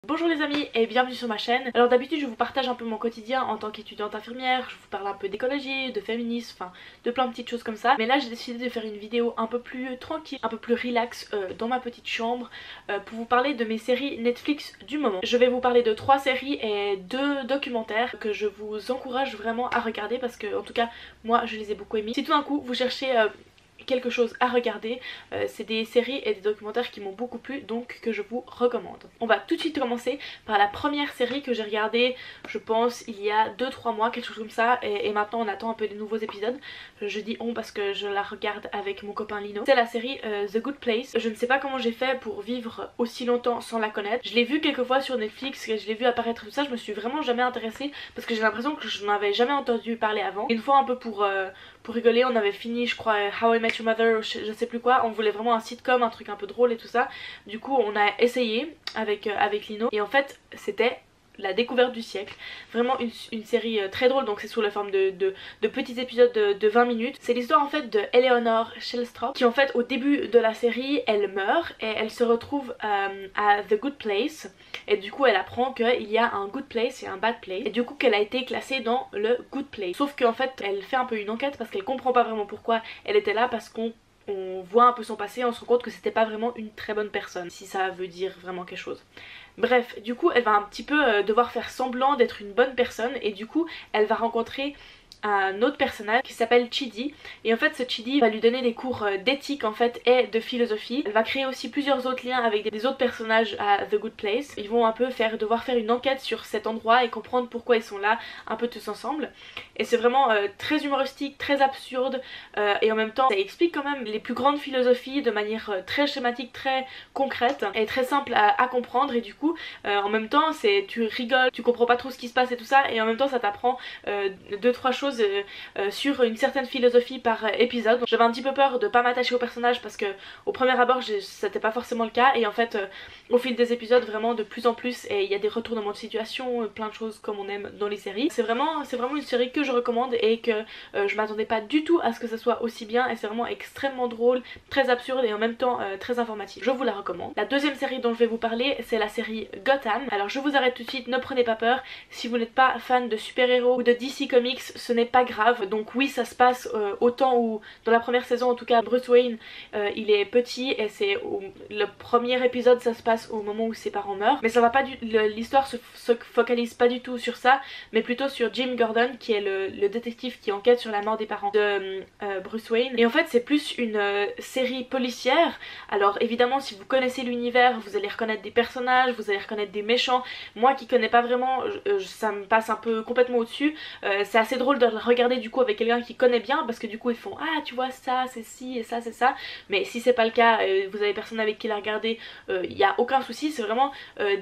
Bonjour les amis et bienvenue sur ma chaîne. Alors d'habitude je vous partage un peu mon quotidien en tant qu'étudiante infirmière, je vous parle un peu d'écologie, de féminisme, enfin de plein de petites choses comme ça. Mais là j'ai décidé de faire une vidéo un peu plus tranquille, un peu plus relax dans ma petite chambre pour vous parler de mes séries Netflix du moment. Je vais vous parler de 3 séries et 2 documentaires que je vous encourage vraiment à regarder parce que en tout cas moi je les ai beaucoup aimés. Si tout d'un coup vous cherchez quelque chose à regarder, c'est des séries et des documentaires qui m'ont beaucoup plu, donc que je vous recommande. On va tout de suite commencer par la première série que j'ai regardée, je pense il y a 2-3 mois, quelque chose comme ça, et maintenant on attend un peu les nouveaux épisodes. Je dis on parce que je la regarde avec mon copain Lino. C'est la série The Good Place. Je ne sais pas comment j'ai fait pour vivre aussi longtemps sans la connaître. Je l'ai vue quelques fois sur Netflix, je l'ai vue apparaître tout ça, je me suis vraiment jamais intéressée parce que j'ai l'impression que je n'en avais jamais entendu parler avant. Une fois un peu pour rigoler, on avait fini je crois How I Met Your Mother, je sais plus quoi, on voulait vraiment un sitcom, un truc un peu drôle et tout ça. Du coup on a essayé avec Lino et en fait c'était la découverte du siècle. Vraiment une série très drôle, donc c'est sous la forme de petits épisodes de 20 minutes. C'est l'histoire en fait de Eleanor Shellstrop qui en fait au début de la série elle meurt et elle se retrouve à The Good Place et du coup elle apprend qu'il y a un good place et un bad place et du coup qu'elle a été classée dans le good place. Sauf qu'en fait elle fait un peu une enquête parce qu'elle comprend pas vraiment pourquoi elle était là, parce qu'on voit un peu son passé, on se rend compte que c'était pas vraiment une très bonne personne, si ça veut dire vraiment quelque chose. Bref, du coup elle va un petit peu devoir faire semblant d'être une bonne personne et du coup elle va rencontrer un autre personnage qui s'appelle Chidi, et en fait ce Chidi va lui donner des cours d'éthique en fait et de philosophie. Elle va créer aussi plusieurs autres liens avec des autres personnages à The Good Place. Ils vont un peu devoir faire une enquête sur cet endroit et comprendre pourquoi ils sont là un peu tous ensemble, et c'est vraiment très humoristique, très absurde et en même temps ça explique quand même les plus grandes philosophies de manière très schématique, très concrète et très simple à comprendre, et du coup en même temps tu rigoles, tu comprends pas trop ce qui se passe et tout ça, et en même temps ça t'apprend 2-3 choses sur une certaine philosophie par épisode. J'avais un petit peu peur de pas m'attacher au personnage parce que au premier abord c'était pas forcément le cas, et en fait au fil des épisodes vraiment de plus en plus, et il y a des retournements de situation, plein de choses comme on aime dans les séries. C'est vraiment une série que je recommande et que je m'attendais pas du tout à ce que ça soit aussi bien, et c'est vraiment extrêmement drôle, très absurde et en même temps très informatif. Je vous la recommande. La deuxième série dont je vais vous parler, c'est la série Gotham. Alors je vous arrête tout de suite, ne prenez pas peur, si vous n'êtes pas fan de super-héros ou de DC Comics, ce n'est pas grave. Donc oui, ça se passe au temps où, dans la première saison en tout cas, Bruce Wayne il est petit, et c'est le premier épisode ça se passe au moment où ses parents meurent, mais ça va pas l'histoire se focalise pas du tout sur ça, mais plutôt sur Jim Gordon qui est le détective qui enquête sur la mort des parents de Bruce Wayne. Et en fait c'est plus une série policière. Alors évidemment si vous connaissez l'univers, vous allez reconnaître des personnages, vous allez reconnaître des méchants. Moi qui connais pas vraiment, ça me passe un peu complètement au dessus. C'est assez drôle de regarder du coup avec quelqu'un qui connaît bien, parce que du coup ils font ah tu vois ça c'est ci et ça c'est ça, mais si c'est pas le cas, vous avez personne avec qui la regarder, il y a aucun souci. C'est vraiment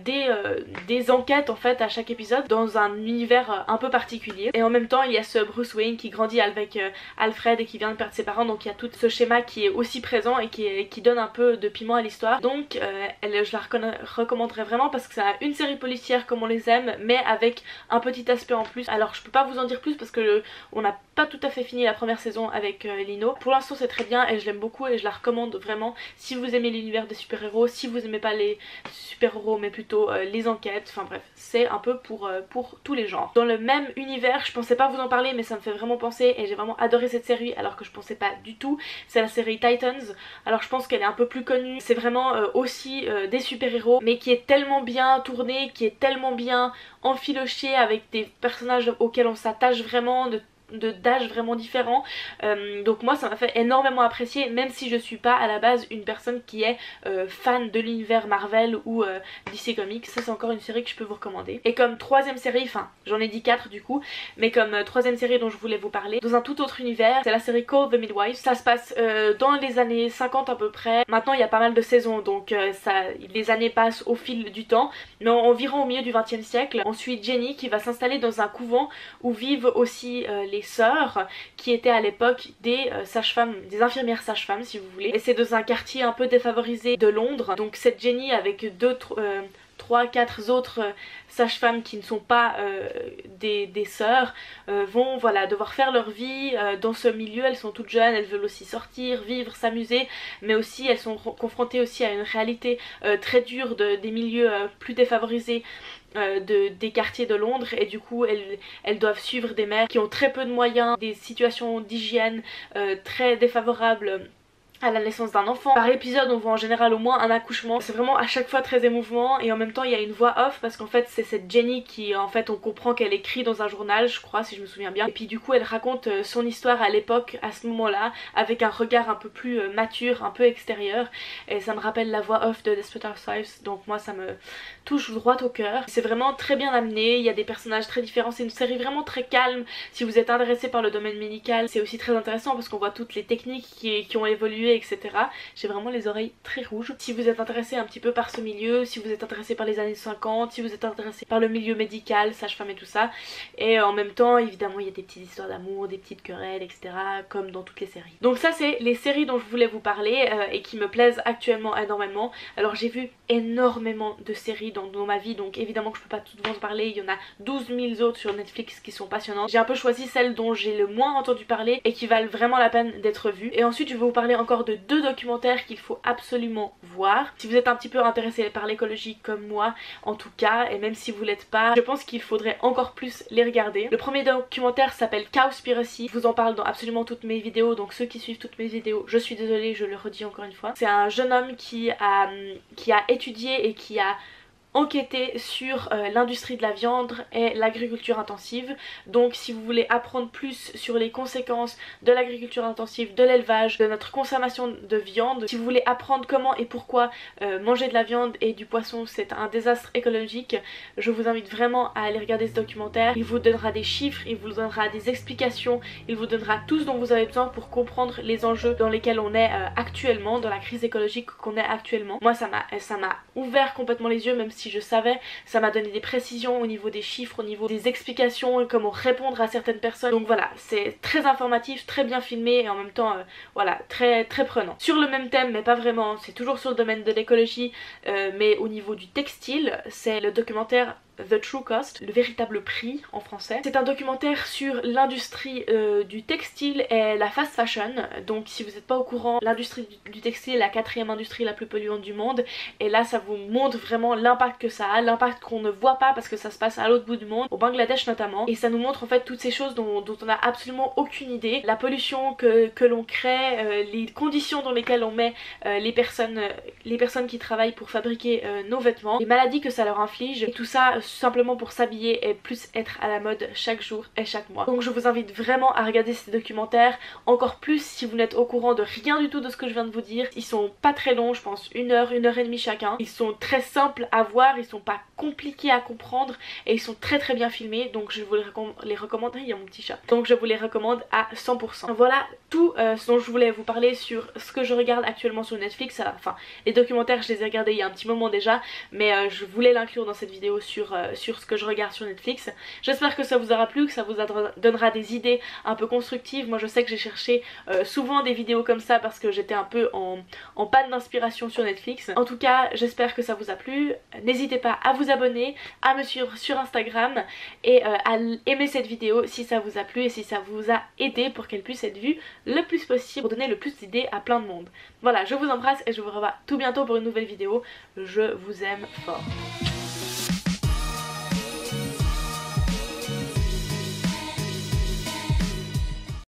des enquêtes en fait à chaque épisode dans un univers un peu particulier, et en même temps il y a ce Bruce Wayne qui grandit avec Alfred et qui vient de perdre ses parents, donc il y a tout ce schéma qui est aussi présent et qui donne un peu de piment à l'histoire. Donc je la recommanderais vraiment parce que c'est une série policière comme on les aime, mais avec un petit aspect en plus. Alors je peux pas vous en dire plus parce que on n'a pas tout à fait fini la première saison avec Lino. Pour l'instant c'est très bien et je l'aime beaucoup et je la recommande vraiment si vous aimez l'univers des super-héros, si vous aimez pas les super-héros mais plutôt les enquêtes, enfin bref, c'est un peu pour tous les genres. Dans le même univers, je pensais pas vous en parler mais ça me fait vraiment penser, et j'ai vraiment adoré cette série alors que je pensais pas du tout, c'est la série Titans. Alors je pense qu'elle est un peu plus connue, c'est vraiment aussi des super-héros mais qui est tellement bien tournée, qui est tellement bien enfilochée avec des personnages auxquels on s'attache vraiment, d'âge vraiment différents, donc moi ça m'a fait énormément apprécier, même si je suis pas à la base une personne qui est fan de l'univers Marvel ou DC Comics. Ça c'est encore une série que je peux vous recommander. Et comme troisième série, enfin j'en ai dit 4 du coup, mais comme troisième série dont je voulais vous parler, dans un tout autre univers, c'est la série Call the Midwife. Ça se passe dans les années 50 à peu près. Maintenant il y a pas mal de saisons, donc les années passent au fil du temps, mais environ au milieu du 20e siècle. On suit Jenny qui va s'installer dans un couvent où vivent aussi les sœurs qui étaient à l'époque des sages-femmes, des infirmières sages-femmes si vous voulez, et c'est dans un quartier un peu défavorisé de Londres. Donc cette Jenny avec 3-4 autres sages-femmes qui ne sont pas des sœurs vont voilà, devoir faire leur vie dans ce milieu. Elles sont toutes jeunes, elles veulent aussi sortir, vivre, s'amuser, mais aussi elles sont confrontées aussi à une réalité très dure des milieux plus défavorisés des quartiers de Londres, et du coup elles doivent suivre des mères qui ont très peu de moyens, des situations d'hygiène très défavorables à la naissance d'un enfant. Par épisode on voit en général au moins un accouchement, c'est vraiment à chaque fois très émouvant, et en même temps il y a une voix off parce qu'en fait c'est cette Jenny qui en fait on comprend qu'elle écrit dans un journal, je crois, si je me souviens bien, et puis du coup elle raconte son histoire à l'époque, à ce moment là, avec un regard un peu plus mature, un peu extérieur, et ça me rappelle la voix off de Desperate Housewives, donc moi ça me touche droit au cœur. C'est vraiment très bien amené, il y a des personnages très différents, c'est une série vraiment très calme. Si vous êtes intéressé par le domaine médical, c'est aussi très intéressant parce qu'on voit toutes les techniques qui ont évolué, etc. J'ai vraiment les oreilles très rouges. Si vous êtes intéressé un petit peu par ce milieu, si vous êtes intéressé par les années 50, si vous êtes intéressé par le milieu médical, sage-femme et tout ça, et en même temps évidemment il y a des petites histoires d'amour, des petites querelles, etc. comme dans toutes les séries. Donc ça c'est les séries dont je voulais vous parler et qui me plaisent actuellement énormément. Alors j'ai vu énormément de séries dans ma vie, donc évidemment que je peux pas toutes vous en parler, il y en a 12 000 autres sur Netflix qui sont passionnantes. J'ai un peu choisi celles dont j'ai le moins entendu parler et qui valent vraiment la peine d'être vues. Et ensuite je vais vous parler encore de 2 documentaires qu'il faut absolument voir. Si vous êtes un petit peu intéressé par l'écologie comme moi en tout cas, et même si vous l'êtes pas, je pense qu'il faudrait encore plus les regarder. Le premier documentaire s'appelle Cowspiracy, je vous en parle dans absolument toutes mes vidéos, donc ceux qui suivent toutes mes vidéos, je suis désolée, je le redis encore une fois. C'est un jeune homme qui a étudié et qui a enquêter sur l'industrie de la viande et l'agriculture intensive. Donc si vous voulez apprendre plus sur les conséquences de l'agriculture intensive, de l'élevage, de notre consommation de viande, si vous voulez apprendre comment et pourquoi manger de la viande et du poisson c'est un désastre écologique, je vous invite vraiment à aller regarder ce documentaire. Il vous donnera des chiffres, il vous donnera des explications, il vous donnera tout ce dont vous avez besoin pour comprendre les enjeux dans lesquels on est actuellement, dans la crise écologique qu'on est actuellement. Moi ça m'a ouvert complètement les yeux, même si je savais, ça m'a donné des précisions au niveau des chiffres, au niveau des explications et comment répondre à certaines personnes. Donc voilà, c'est très informatif, très bien filmé et en même temps voilà, très prenant. Sur le même thème mais pas vraiment, c'est toujours sur le domaine de l'écologie mais au niveau du textile, c'est le documentaire The True Cost, le véritable prix en français. C'est un documentaire sur l'industrie du textile et la fast fashion. Donc si vous n'êtes pas au courant, l'industrie du textile est la 4e industrie la plus polluante du monde, et là ça vous montre vraiment l'impact que ça a, l'impact qu'on ne voit pas parce que ça se passe à l'autre bout du monde, au Bangladesh notamment, et ça nous montre en fait toutes ces choses dont on n'a absolument aucune idée, la pollution que l'on crée, les conditions dans lesquelles on met les personnes qui travaillent pour fabriquer nos vêtements, les maladies que ça leur inflige, et tout ça simplement pour s'habiller et plus être à la mode chaque jour et chaque mois. Donc je vous invite vraiment à regarder ces documentaires, encore plus si vous n'êtes au courant de rien du tout de ce que je viens de vous dire. Ils sont pas très longs, je pense 1 heure, 1 heure et demie chacun. Ils sont très simples à voir, ils sont pas compliqués à comprendre et ils sont très bien filmés, donc je vous les recommande. Il y a mon petit chat, donc je vous les recommande à 100%. Voilà tout ce dont je voulais vous parler sur ce que je regarde actuellement sur Netflix. Enfin les documentaires je les ai regardés il y a un petit moment déjà, mais je voulais l'inclure dans cette vidéo sur ce que je regarde sur Netflix. J'espère que ça vous aura plu, que ça vous donnera des idées un peu constructives. Moi je sais que j'ai cherché souvent des vidéos comme ça parce que j'étais un peu en panne d'inspiration sur Netflix. En tout cas j'espère que ça vous a plu. N'hésitez pas à vous abonner, à me suivre sur Instagram et à aimer cette vidéo si ça vous a plu et si ça vous a aidé pour qu'elle puisse être vue le plus possible, pour donner le plus d'idées à plein de monde. Voilà, je vous embrasse et je vous revois tout bientôt pour une nouvelle vidéo. Je vous aime fort.